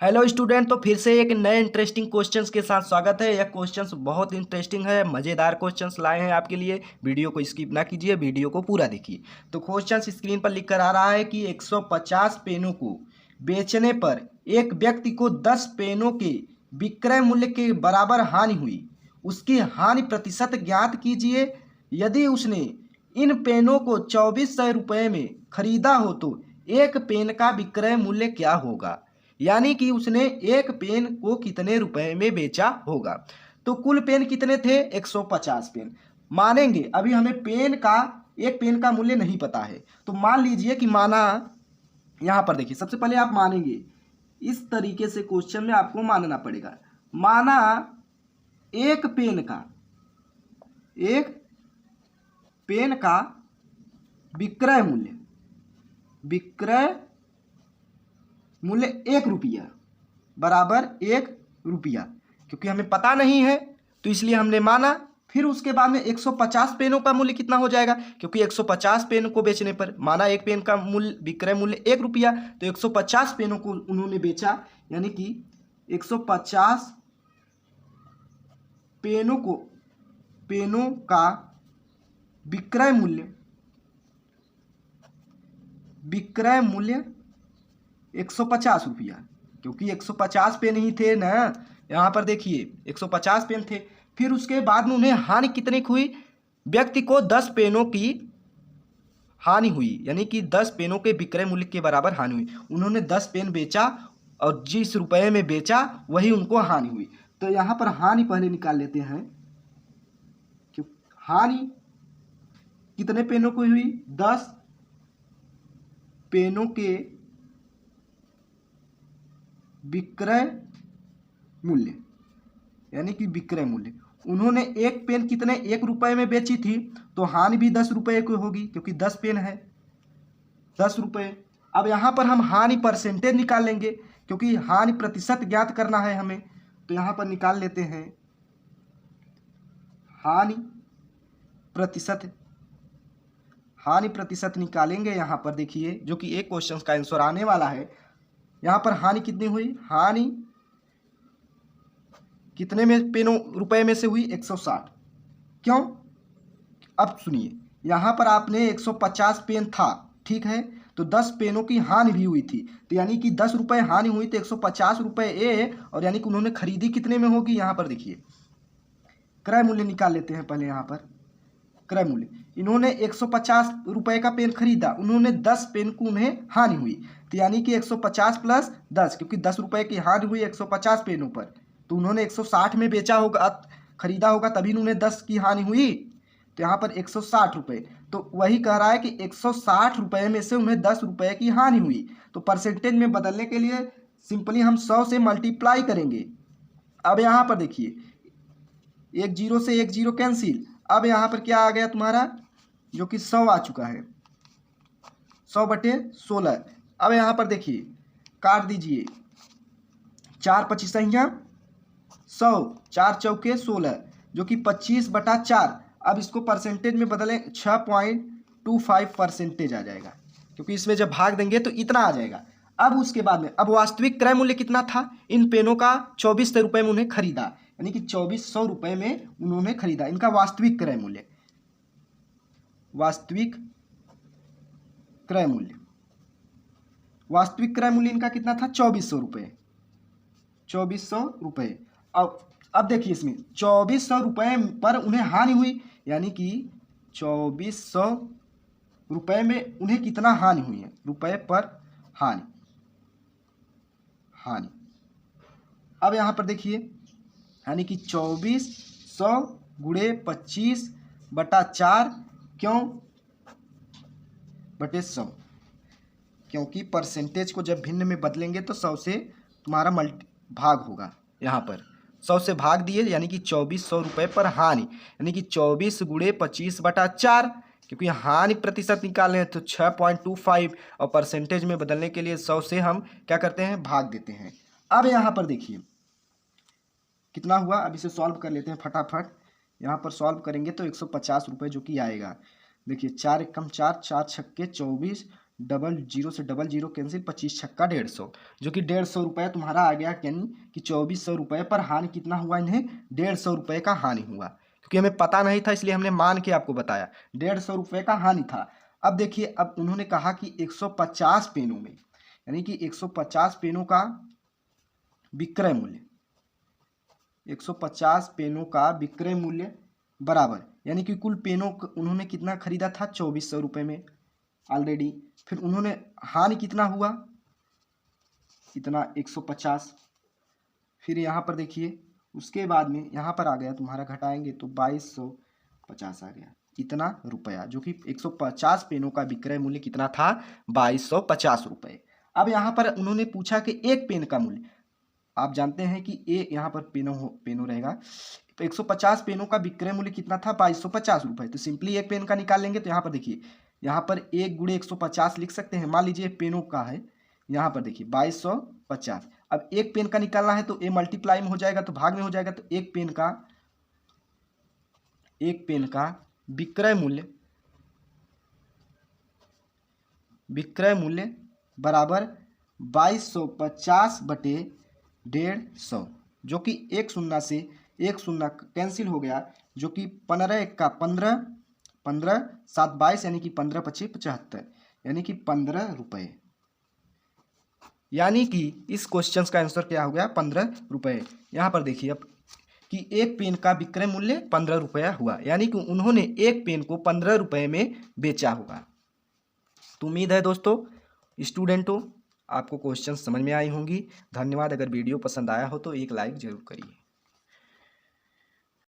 Hello student. तो फिर से एक नए इंटरेस्टिंग क्वेश्चंस के साथ स्वागत है। यह क्वेश्चंस बहुत इंटरेस्टिंग है, मज़ेदार क्वेश्चंस लाए हैं आपके लिए। वीडियो को स्किप ना कीजिए, वीडियो को पूरा देखिए। तो क्वेश्चंस स्क्रीन पर लिख कर आ रहा है कि 150 पेनों को बेचने पर एक व्यक्ति को 10 पेनों के विक्रय मूल्य के बराबर हानि हुई। उसकी हानि प्रतिशत ज्ञात कीजिए। यदि उसने इन पेनों को 2400 रुपये में खरीदा हो तो एक पेन का विक्रय मूल्य क्या होगा। यानी कि उसने एक पेन को कितने रुपए में बेचा होगा। तो कुल पेन कितने थे? 150 पेन। मानेंगे अभी हमें एक पेन का मूल्य नहीं पता है। तो मान लीजिए कि माना, यहां पर देखिए सबसे पहले आप मानेंगे इस तरीके से क्वेश्चन में आपको मानना पड़ेगा। माना एक पेन का विक्रय मूल्य 1 रुपया बराबर 1 रुपया, क्योंकि हमें पता नहीं है तो इसलिए हमने माना। फिर उसके बाद में 150 पेनों का मूल्य कितना हो जाएगा, क्योंकि 150 पेन को बेचने पर माना एक पेन का मूल्य विक्रय मूल्य 1 रुपया, तो 150 पेनों को उन्होंने बेचा, यानी कि 150 पेनों का विक्रय मूल्य 150 रुपया, क्योंकि 150 पेन ही थे ना। यहाँ पर देखिए 150 पेन थे। फिर उसके बाद में उन्हें हानि कितनी हुई? व्यक्ति को 10 पेनों की हानि हुई, यानी कि 10 पेनों के विक्रय मूल्य के बराबर हानि हुई। उन्होंने 10 पेन बेचा और जिस रुपए में बेचा वही उनको हानि हुई। तो यहाँ पर हानि पहले निकाल लेते हैं। क्यों हानि कितने पेनों को हुई? 10 पेनों के विक्रय मूल्य, यानी कि विक्रय मूल्य। उन्होंने एक पेन कितने 1 रुपए में बेची थी, तो हानि भी 10 रुपए की होगी, क्योंकि 10 पेन है 10 रुपए। अब यहां पर हम हानि परसेंटेज निकाल लेंगे, क्योंकि हानि प्रतिशत ज्ञात करना है हमें। तो यहां पर निकाल लेते हैं हानि प्रतिशत निकालेंगे। यहां पर देखिए जो कि एक क्वेश्चन का आंसर आने वाला है। यहां पर हानि कितनी हुई? हानि कितने में पेनों रुपए में से हुई? 160। क्यों? अब सुनिए, यहां पर आपने 150 पेन था, ठीक है, तो 10 पेनों की हानि भी हुई थी, तो यानी कि 10 रुपए हानि हुई, तो 150 रुपए और यानी कि उन्होंने खरीदी कितने में होगी। यहां पर देखिए क्रय मूल्य निकाल लेते हैं पहले। यहां पर क्रय मूल्य, इन्होंने 150 रुपए का पेन खरीदा, उन्होंने 10 पेन को उन्हें हानि हुई, तो यानी कि 150 प्लस 10, क्योंकि 10 रुपए की हानि हुई 150 पेनों पर, तो उन्होंने 160 में बेचा होगा, खरीदा होगा, तभी उन्हें 10 की हानि हुई। तो यहाँ पर 160 रुपए, तो वही कह रहा है कि 160 रुपए में से उन्हें 10 रुपए की हानि हुई। तो परसेंटेज में बदलने के लिए सिंपली हम 100 से मल्टीप्लाई करेंगे। अब यहाँ पर देखिए एक जीरो से एक जीरो कैंसिल। अब यहाँ पर क्या आ गया तुम्हारा, जो कि 100 आ चुका है, 100/16। अब यहाँ पर देखिए काट दीजिए, 4 पचीसैया 100, 4 चौके 16, जो कि 25/4। अब इसको परसेंटेज में बदलें, 6.25% आ जाएगा, क्योंकि इसमें जब भाग देंगे तो इतना आ जाएगा। अब उसके बाद में अब वास्तविक क्रय मूल्य कितना था इन पेनों का? 2400 रुपये में उन्हें खरीदा, यानी कि 2400 रुपये में उन्होंने खरीदा। इनका वास्तविक क्रय मूल्य इनका कितना था? 2400 रुपये। 2400 रुपये। अब देखिए इसमें 2400 रुपये पर उन्हें हानि हुई, यानी कि 2400 रुपये में उन्हें कितना हानि हुई है? रुपये पर हानि। अब यहाँ पर देखिए, यानी कि 2400 गुणे 25/4, क्यों? बटे 100, क्योंकि परसेंटेज को जब भिन्न में बदलेंगे तो 100 से तुम्हारा भाग होगा। यहाँ पर 100 से भाग दिए, यानी कि 2400 रुपये पर हानि, यानी कि 24 गुणे 25/4, क्योंकि हानि प्रतिशत निकालने हैं तो 6.25, और परसेंटेज में बदलने के लिए 100 से हम क्या करते हैं? भाग देते हैं। अब यहाँ पर देखिए कितना हुआ, अब इसे सॉल्व कर लेते हैं फटाफट। यहाँ पर सॉल्व करेंगे तो 150 रुपये जो कि आएगा। देखिए 4 एकम 4, 4 छक्के 24, डबल जीरो से डबल जीरो कैंसिल, 25 छक्का 150, जो कि 150 रुपये तुम्हारा आ गया, यानी कि 2400 रुपये पर हानि कितना हुआ इन्हें, 150 रुपये का हानि हुआ, क्योंकि हमें पता नहीं था इसलिए हमने मान के आपको बताया 150 रुपये का हानि था। अब देखिए, अब उन्होंने कहा कि 150 पेनों में, यानी कि 150 पेनों का विक्रय मूल्य, 150 पेनों का विक्रय मूल्य बराबर, यानी कि कुल पेनों उन्होंने कितना खरीदा था, 2400 रुपये में ऑलरेडी। फिर उन्होंने हानि कितना हुआ, इतना 150। फिर यहाँ पर देखिए, उसके बाद में यहाँ पर आ गया तुम्हारा, घटाएंगे तो 2250 आ गया, इतना रुपया, जो कि 150 पेनों का विक्रय मूल्य कितना था, 2250 रुपये। अब यहाँ पर उन्होंने पूछा कि एक पेन का मूल्य, आप जानते हैं कि ए यहाँ पर पेनो रहेगा, तो 150 पेनों का विक्रय मूल्य कितना था, 2250 रुपये। तो सिंपली एक पेन का निकाल लेंगे, तो यहाँ पर देखिए, यहाँ पर 1 गुणे 150 लिख सकते हैं। मान लीजिए पेनों का है, यहाँ पर देखिए 2250। अब एक पेन का निकालना है तो ए मल्टीप्लाई में हो जाएगा, तो भाग में हो जाएगा, तो एक पेन का विक्रय मूल्य बराबर 2250 बटे 150, जो कि एक शून्य से एक शून्य कैंसिल हो गया, जो कि 15 एक का 15, 15 7 22, यानी कि 15 25 75, यानी कि 15 रुपये। यानी कि इस क्वेश्चन का आंसर क्या हो गया, 15 रुपये। यहाँ पर देखिए अब कि एक पेन का विक्रय मूल्य 15 रुपया हुआ, यानी कि उन्होंने एक पेन को 15 रुपये में बेचा होगा। तो उम्मीद है दोस्तों, स्टूडेंटों, आपको क्वेश्चन समझ में आई होंगी। धन्यवाद। अगर वीडियो पसंद आया हो तो एक लाइक जरूर करिए।